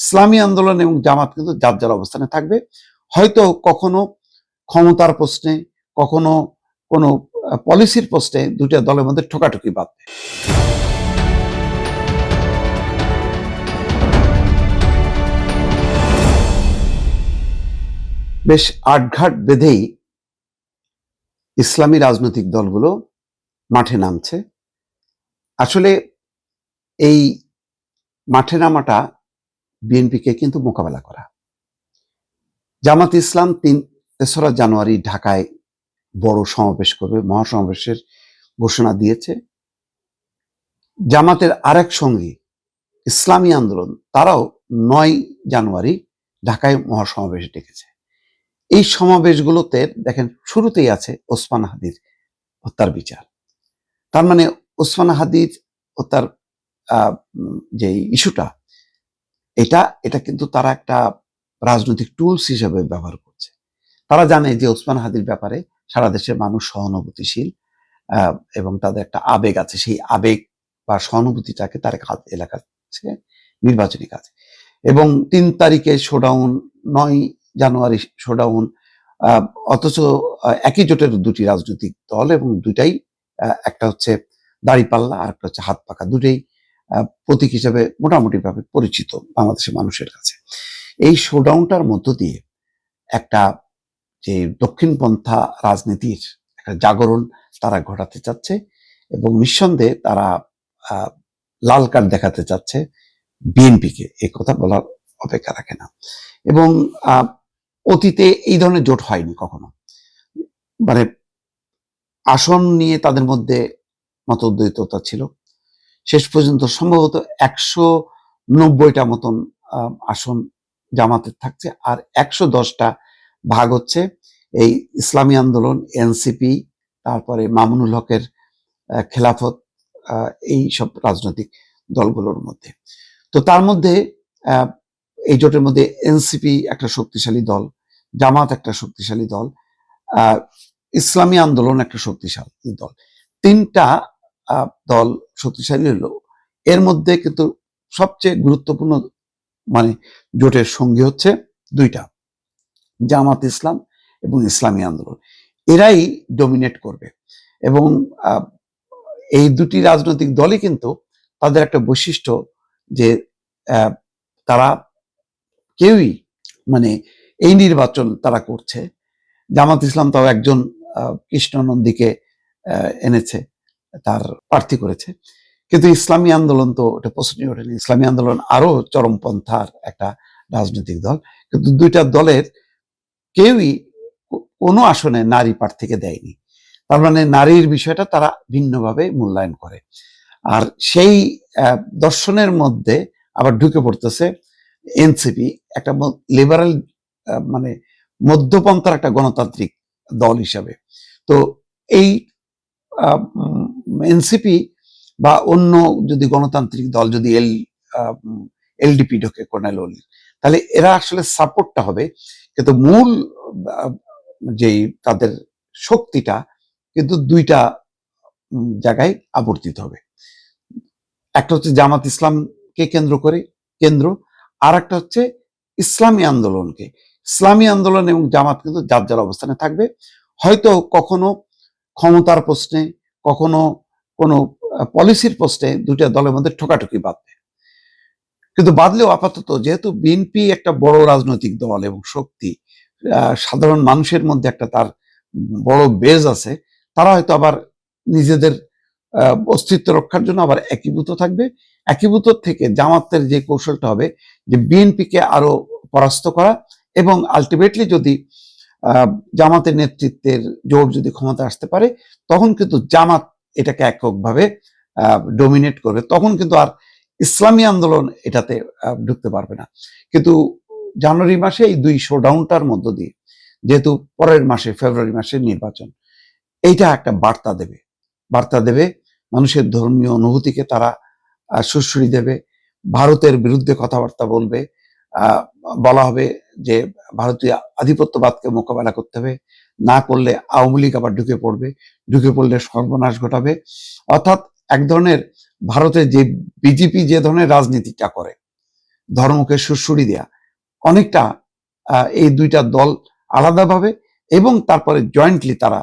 ইসলামী আন্দোলন এবং জামাত কিন্তু যার যার অবস্থানে থাকবে। হয়তো কখনো ক্ষমতার প্রশ্নে, কখনো কোনো পলিসির প্রশ্নে দুইটা দলের মধ্যে ঠোকাঠুকি বাঁধবে। বেশ আটঘাট বেঁধেই ইসলামী রাজনৈতিক দলগুলো মাঠে নামছে। আসলে এই মাঠে নামাটা বিএনপিকে কিন্তু মোকাবেলা করা। জামাত ইসলাম 3রা জানুয়ারি ঢাকায় বড় সমাবেশ করবে, মহাসমাবেশের ঘোষণা দিয়েছে। জামাতের আরেক সঙ্গী ইসলামী আন্দোলন তারাও 9 জানুয়ারি ঢাকায় মহাসমাবেশ ডেকেছে। এই সমাবেশগুলোতে দেখেন শুরুতেই আছে ওসমান হাদির হত্যার বিচার। তার মানে ওসমান হাদির হত্যার যে ইস্যুটা, এটা কিন্তু তারা একটা রাজনৈতিক টুলস হিসেবে ব্যবহার করছে। তারা জানে যে ওসমান হাদির ব্যাপারে সারা দেশের মানুষ সহানুভূতিশীল এবং তাদের একটা আবেগ আছে। সেই আবেগ বা সহানুভূতিটাকে তারা কাজে লাগাচ্ছে নির্বাচনী কাজে। এবং 3 তারিখে শোডাউন, 9 জানুয়ারি শোডাউন, অথচ একই জোটের দুটি রাজনৈতিক দল এবং দুটাই, একটা হচ্ছে দাঁড়িপাল্লা আর একটা হচ্ছে হাত পাকা, দুটোই প্রতীক হিসেবে মোটামুটি ভাবে পরিচিত বাংলাদেশের মানুষের কাছে। এই শোডাউনটার মধ্য দিয়ে একটা যে দক্ষিণপন্থা রাজনীতির একটা জাগরণ তারা ঘটাতে চাচ্ছে এবং নিঃসন্দেহে তারা লাল কার্ড দেখাতে চাচ্ছে বিএনপিকে। এই কথা বলার অপেক্ষা রাখে না। এবং অতীতে এই ধরনের জোট হয়নি কখনো। মানে আসন নিয়ে তাদের মধ্যে মতদ্বৈততা ছিল। শেষ পর্যন্ত সম্ভবত 190টা মতন আসন জামাতের থাকছে, আর 110টা ভাগ হচ্ছে এই ইসলামী আন্দোলন, এনসিপি, তারপরে মামুনুল হকের খেলাফত, এই সব রাজনৈতিক দলগুলোর মধ্যে। তো তার মধ্যে এই জোটের মধ্যে এনসিপি একটা শক্তিশালী দল, জামাত একটা শক্তিশালী দল, ইসলামী আন্দোলন একটা শক্তিশালী দল। 3টা দল শক্তিশালী হলো। এর মধ্যে কিন্তু সবচেয়ে গুরুত্বপূর্ণ মানে জোটের সঙ্গী হচ্ছে 2টা, জামাত ইসলাম এবং ইসলামী আন্দোলন। এরাই ডমিনেট করবে। এবং এই দুটি রাজনৈতিক দলই কিন্তু তাদের একটা বৈশিষ্ট্য যে তারা কেউই মানে এই নির্বাচন তারা করছে। জামাত ইসলাম তাও একজন কৃষ্ণ নন্দীকে এনেছে, তার প্রার্থী করেছে, কিন্তু ইসলামী আন্দোলন তো এটা প্রশ্নই ওঠেনি। ইসলামী আন্দোলন আরো চরমপন্থার একটা রাজনৈতিক দল, কিন্তু 2টা দলের কেউই কোনো আসনে নারী প্রার্থীকে দেয়নি। তার মানে নারীর বিষয়টা তারা ভিন্নভাবে মূল্যায়ন করে। আর সেই দর্শনের মধ্যে আবার ঢুকে পড়তেছে এনসিপি, একটা লিবারাল মানে মধ্যপন্থার একটা গণতান্ত্রিক দল হিসাবে। তো এই এনসিপি বা অন্য যদি গণতান্ত্রিক দল, যদি এলডিপি ঢোকে, কর্নেল ওলি, তাহলে এরা আসলে সাপোর্টটা হবে, কিন্তু মূল যেই তাদের শক্তিটা কিন্তু 2টা জায়গায় আবর্তিত হবে। একটা হচ্ছে জামাত ইসলামকে কেন্দ্র, আর একটা হচ্ছে ইসলামী আন্দোলনকে। ইসলামী আন্দোলন এবং জামাত কিন্তু যার যার অবস্থানে থাকবে। হয়তো কখনো ক্ষমতার প্রশ্নে, কখনো কোনো পলিসির প্রশ্নে 2টা দলের মধ্যে ঠোকাঠুকি বাঁধবে। কিন্তু বাদলেও আপাতত যেহেতু বিএনপি একটা বড় রাজনৈতিক দল এবং শক্তি, সাধারণ মানুষের মধ্যে একটা তার বড় বেজ আছে, তারা হয়তো আবার নিজেদের অস্তিত্ব রক্ষার জন্য আবার একীভূত থাকবে। একীভূত থেকে জামাতের যে কৌশলটা হবে যে বিএনপিকে আরো পরাস্ত করা, এবং আলটিমেটলি যদি জামাতের নেতৃত্বের জোট যদি ক্ষমতা আসতে পারে, তখন কিন্তু জামাত এটাকে এককভাবে ডমিনেট করবে। তখন কিন্তু আর ইসলামী আন্দোলন এটাতে ঢুকতে পারবে না। কিন্তু জানুয়ারি মাসে এই 2 শোডাউনটার মধ্য দিয়ে, যেহেতু পরের মাসে ফেব্রুয়ারি মাসের নির্বাচন, এইটা একটা বার্তা দেবে মানুষের ধর্মীয় অনুভূতিকে তারা সুশ্রী দেবে। ভারতের বিরুদ্ধে কথাবার্তা বলবে, বলা হবে যে ভারতীয় আধিপত্যবাদকে মোকাবেলা করতে হবে, না করলে আওয়ামী লীগ আবার ঢুকে পড়লে সর্বনাশ ঘটাবে। অর্থাৎ এক ধরনের ভারতের যে বিজেপি যে ধরনের রাজনীতিটা করে, ধর্মকে সুড়সুড়ি দেয়া, অনেকটা এই দুইটা দল আলাদাভাবে এবং তারপরে জয়েন্টলি তারা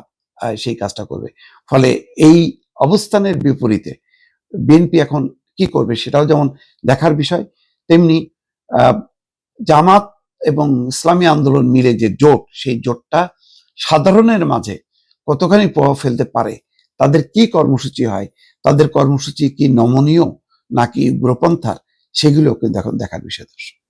সেই কাজটা করবে। ফলে এই অবস্থানের বিপরীতে বিএনপি এখন কি করবে সেটাও যেমন দেখার বিষয়, তেমনি জামাত এবং ইসলামী আন্দোলন মিলে যে জোট, সেই জোটটা সাধারণের মাঝে কতখানি প্রভাব ফেলতে পারে, তাদের কি কর্মসূচি হয়, তাদের কর্মসূচি কি নমনীয় নাকি উগ্রপন্থার, সেগুলো কিন্তু এখন দেখার বিষয়। দর্শক।